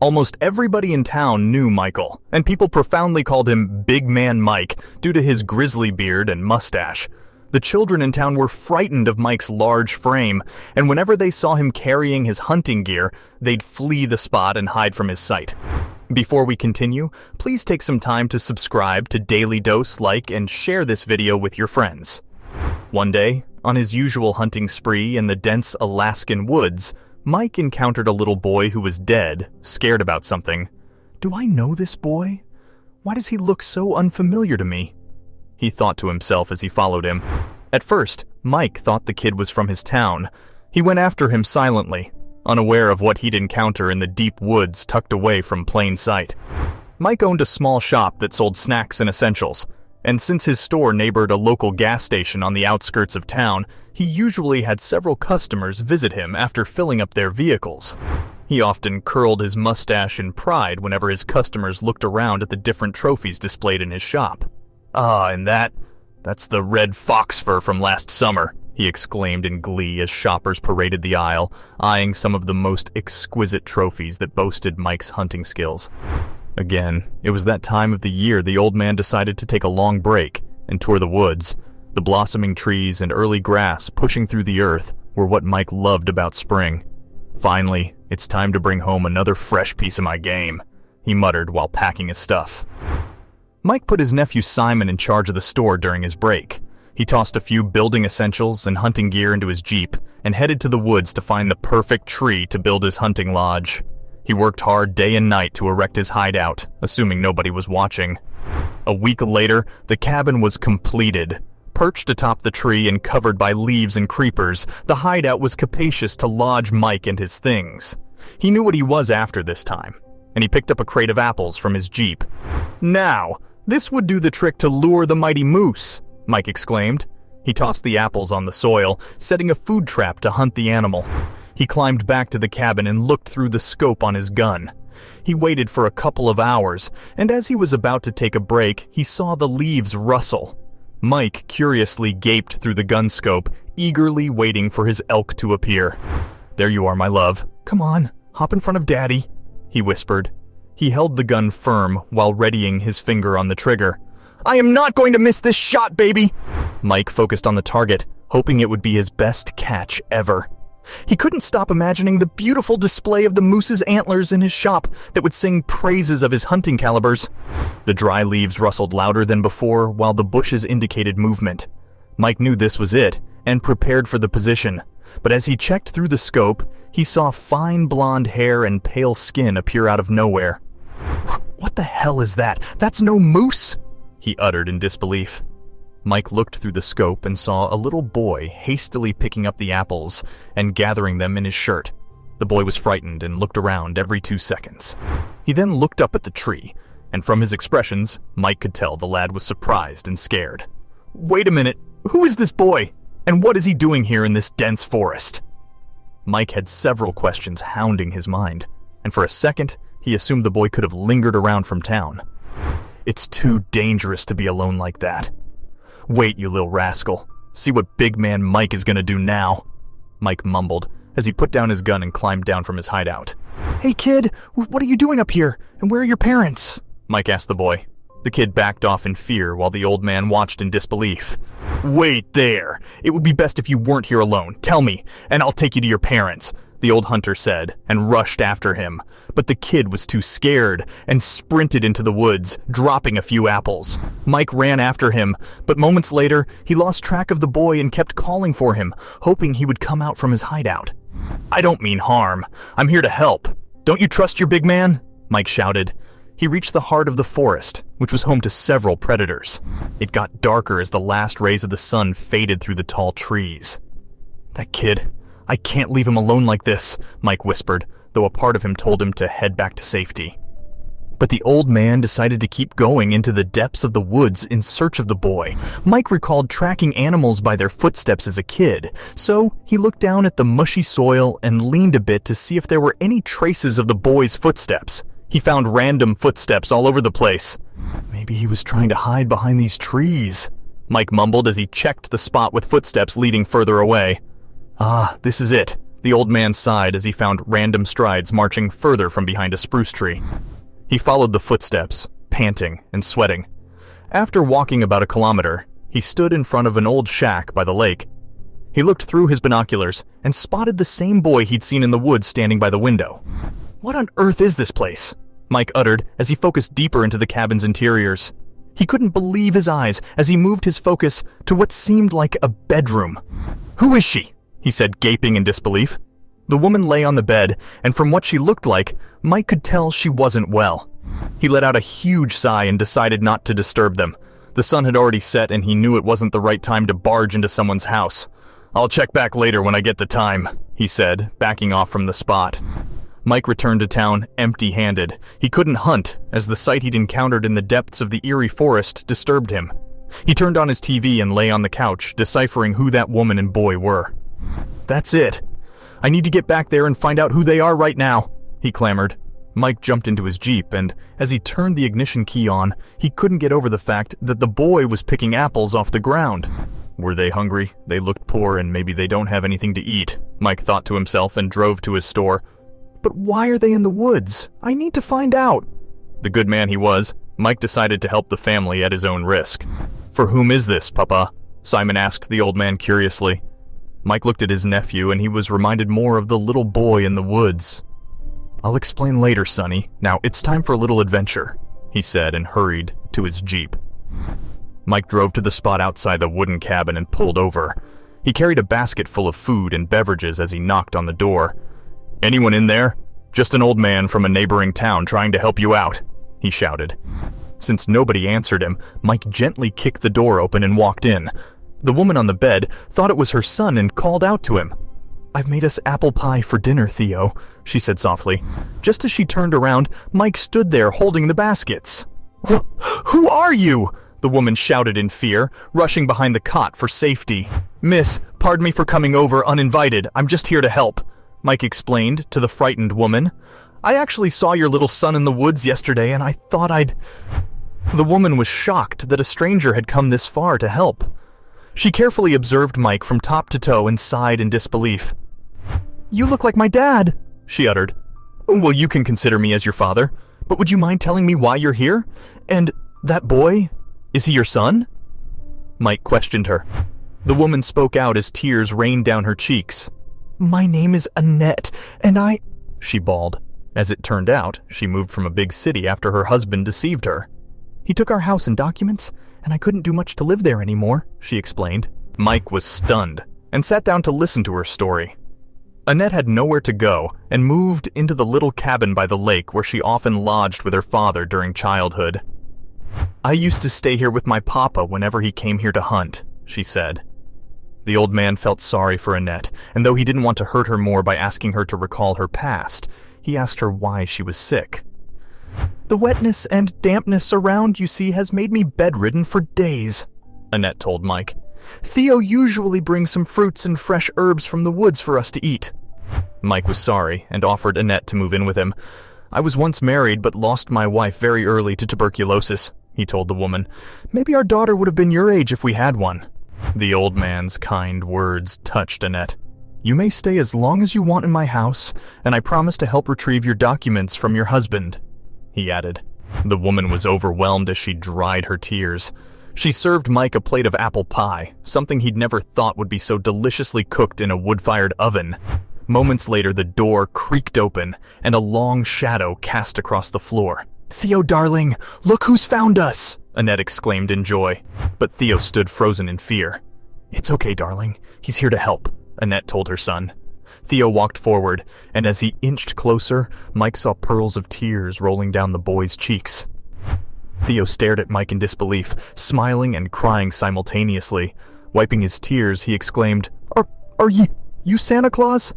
Almost everybody in town knew Michael, and people profoundly called him Big Man Mike due to his grizzly beard and mustache. The children in town were frightened of Mike's large frame, and whenever they saw him carrying his hunting gear, they'd flee the spot and hide from his sight. Before we continue, please take some time to subscribe to Dailydose, like, and share this video with your friends. One day, on his usual hunting spree in the dense Alaskan woods, Mike encountered a little boy who was dead, scared about something. "Do I know this boy? Why does he look so unfamiliar to me?" he thought to himself as he followed him. At first, Mike thought the kid was from his town. He went after him silently, unaware of what he'd encounter in the deep woods tucked away from plain sight. Mike owned a small shop that sold snacks and essentials, and since his store neighbored a local gas station on the outskirts of town, he usually had several customers visit him after filling up their vehicles. He often curled his mustache in pride whenever his customers looked around at the different trophies displayed in his shop. "Ah, and that's the red fox fur from last summer," he exclaimed in glee as shoppers paraded the aisle, eyeing some of the most exquisite trophies that boasted Mike's hunting skills. Again, it was that time of the year the old man decided to take a long break and tour the woods. The blossoming trees and early grass pushing through the earth were what Mike loved about spring. "Finally, it's time to bring home another fresh piece of my game," he muttered while packing his stuff. Mike put his nephew Simon in charge of the store during his break. He tossed a few building essentials and hunting gear into his Jeep and headed to the woods to find the perfect tree to build his hunting lodge. He worked hard day and night to erect his hideout, assuming nobody was watching. A week later, the cabin was completed. Perched atop the tree and covered by leaves and creepers, the hideout was capacious to lodge Mike and his things. He knew what he was after this time, and he picked up a crate of apples from his Jeep. "Now, this would do the trick to lure the mighty moose," Mike exclaimed. He tossed the apples on the soil, setting a food trap to hunt the animal. He climbed back to the cabin and looked through the scope on his gun. He waited for a couple of hours, and as he was about to take a break, he saw the leaves rustle. Mike curiously gaped through the gun scope, eagerly waiting for his elk to appear. "There you are, my love. Come on, hop in front of Daddy," he whispered. He held the gun firm while readying his finger on the trigger. "I am not going to miss this shot, baby!" Mike focused on the target, hoping it would be his best catch ever. He couldn't stop imagining the beautiful display of the moose's antlers in his shop that would sing praises of his hunting calibers. The dry leaves rustled louder than before while the bushes indicated movement. Mike knew this was it and prepared for the position, but as he checked through the scope, he saw fine blonde hair and pale skin appear out of nowhere. "What the hell is that? That's no moose!" he uttered in disbelief. Mike looked through the scope and saw a little boy hastily picking up the apples and gathering them in his shirt. The boy was frightened and looked around every 2 seconds. He then looked up at the tree, and from his expressions, Mike could tell the lad was surprised and scared. "Wait a minute, who is this boy? And what is he doing here in this dense forest?" Mike had several questions hounding his mind, and for a second, he assumed the boy could have lingered around from town. "It's too dangerous to be alone like that. Wait, you little rascal. See what Big Man Mike is gonna do now," Mike mumbled as he put down his gun and climbed down from his hideout. "Hey kid, what are you doing up here? And where are your parents?" Mike asked the boy. The kid backed off in fear while the old man watched in disbelief. "Wait there. It would be best if you weren't here alone. Tell me, and I'll take you to your parents," the old hunter said, and rushed after him. But the kid was too scared and sprinted into the woods, dropping a few apples. Mike ran after him, but moments later, he lost track of the boy and kept calling for him, hoping he would come out from his hideout. "I don't mean harm. I'm here to help. Don't you trust your big man?" Mike shouted. He reached the heart of the forest, which was home to several predators. It got darker as the last rays of the sun faded through the tall trees. "That kid, I can't leave him alone like this," Mike whispered, though a part of him told him to head back to safety. But the old man decided to keep going into the depths of the woods in search of the boy. Mike recalled tracking animals by their footsteps as a kid, so he looked down at the mushy soil and leaned a bit to see if there were any traces of the boy's footsteps. He found random footsteps all over the place. "Maybe he was trying to hide behind these trees," Mike mumbled as he checked the spot with footsteps leading further away. "Ah, this is it. The old man sighed as he found random strides marching further from behind a spruce tree. He followed the footsteps, panting and sweating. After walking about a kilometer, he stood in front of an old shack by the lake. He looked through his binoculars and spotted the same boy he'd seen in the woods standing by the window. "What on earth is this place?" Mike uttered as he focused deeper into the cabin's interiors. He couldn't believe his eyes as he moved his focus to what seemed like a bedroom. "Who is she?" he said, gaping in disbelief. The woman lay on the bed, and from what she looked like, Mike could tell she wasn't well. He let out a huge sigh and decided not to disturb them. The sun had already set and he knew it wasn't the right time to barge into someone's house. "I'll check back later when I get the time," he said, backing off from the spot. Mike returned to town empty-handed. He couldn't hunt, as the sight he'd encountered in the depths of the eerie forest disturbed him. He turned on his TV and lay on the couch, deciphering who that woman and boy were. "That's it. I need to get back there and find out who they are right now," he clamored. Mike jumped into his Jeep, and as he turned the ignition key on, he couldn't get over the fact that the boy was picking apples off the ground. Were they hungry? They looked poor, and maybe they don't have anything to eat, Mike thought to himself and drove to his store. But why are they in the woods? I need to find out. The good man he was, Mike decided to help the family at his own risk. "For whom is this, Papa?" Simon asked the old man curiously. Mike looked at his nephew and he was reminded more of the little boy in the woods. "I'll explain later, Sonny. Now it's time for a little adventure," he said and hurried to his Jeep. Mike drove to the spot outside the wooden cabin and pulled over. He carried a basket full of food and beverages as he knocked on the door. "Anyone in there? Just an old man from a neighboring town trying to help you out," he shouted. Since nobody answered him, Mike gently kicked the door open and walked in. The woman on the bed thought it was her son and called out to him. "I've made us apple pie for dinner, Theo," she said softly. Just as she turned around, Mike stood there holding the baskets. "Who are you?" the woman shouted in fear, rushing behind the cot for safety. "Miss, pardon me for coming over uninvited. I'm just here to help," Mike explained to the frightened woman. "I actually saw your little son in the woods yesterday and I thought I'd..." The woman was shocked that a stranger had come this far to help. She carefully observed Mike from top to toe and sighed in disbelief. "You look like my dad," she uttered. "Well, you can consider me as your father, but would you mind telling me why you're here? And that boy, is he your son?" Mike questioned her. The woman spoke out as tears rained down her cheeks. "My name is Annette, and she bawled. As it turned out, she moved from a big city after her husband deceived her. "He took our house and documents, and I couldn't do much to live there anymore," she explained. Mike was stunned and sat down to listen to her story. Annette had nowhere to go and moved into the little cabin by the lake where she often lodged with her father during childhood. "I used to stay here with my papa whenever he came here to hunt," she said. The old man felt sorry for Annette, and though he didn't want to hurt her more by asking her to recall her past, he asked her why she was sick. "The wetness and dampness around, you see, has made me bedridden for days," Annette told Mike. "Theo usually brings some fruits and fresh herbs from the woods for us to eat." Mike was sorry and offered Annette to move in with him. "I was once married but lost my wife very early to tuberculosis," he told the woman. "Maybe our daughter would have been your age if we had one." The old man's kind words touched Annette. "You may stay as long as you want in my house, and I promise to help retrieve your documents from your husband," he added. The woman was overwhelmed as she dried her tears. She served Mike a plate of apple pie, something he'd never thought would be so deliciously cooked in a wood-fired oven. Moments later, the door creaked open, and a long shadow cast across the floor. "Theo, darling, look who's found us!" Annette exclaimed in joy. But Theo stood frozen in fear. "It's okay, darling. He's here to help," Annette told her son. Theo walked forward, and as he inched closer, Mike saw pearls of tears rolling down the boy's cheeks. Theo stared at Mike in disbelief, smiling and crying simultaneously. Wiping his tears, he exclaimed, Are you Santa Claus?"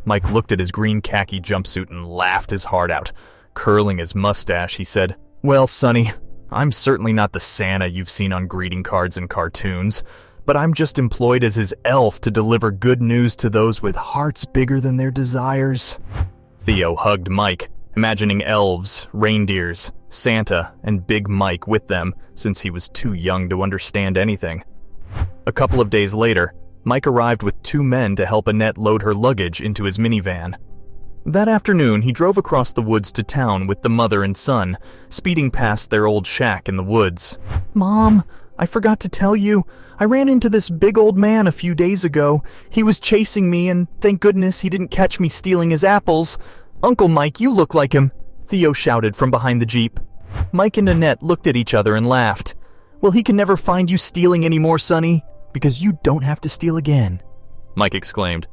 Mike looked at his green khaki jumpsuit and laughed his heart out. Curling his mustache, he said, "Well, Sonny, I'm certainly not the Santa you've seen on greeting cards and cartoons, but I'm just employed as his elf to deliver good news to those with hearts bigger than their desires." Theo hugged Mike, imagining elves, reindeers, Santa, and Big Mike with them since he was too young to understand anything. A couple of days later, Mike arrived with 2 men to help Annette load her luggage into his minivan. That afternoon, he drove across the woods to town with the mother and son, speeding past their old shack in the woods. "Mom, I forgot to tell you, I ran into this big old man a few days ago. He was chasing me, and thank goodness he didn't catch me stealing his apples. Uncle Mike, you look like him," Theo shouted from behind the Jeep. Mike and Annette looked at each other and laughed. "Well, he can never find you stealing anymore, Sonny, because you don't have to steal again," Mike exclaimed.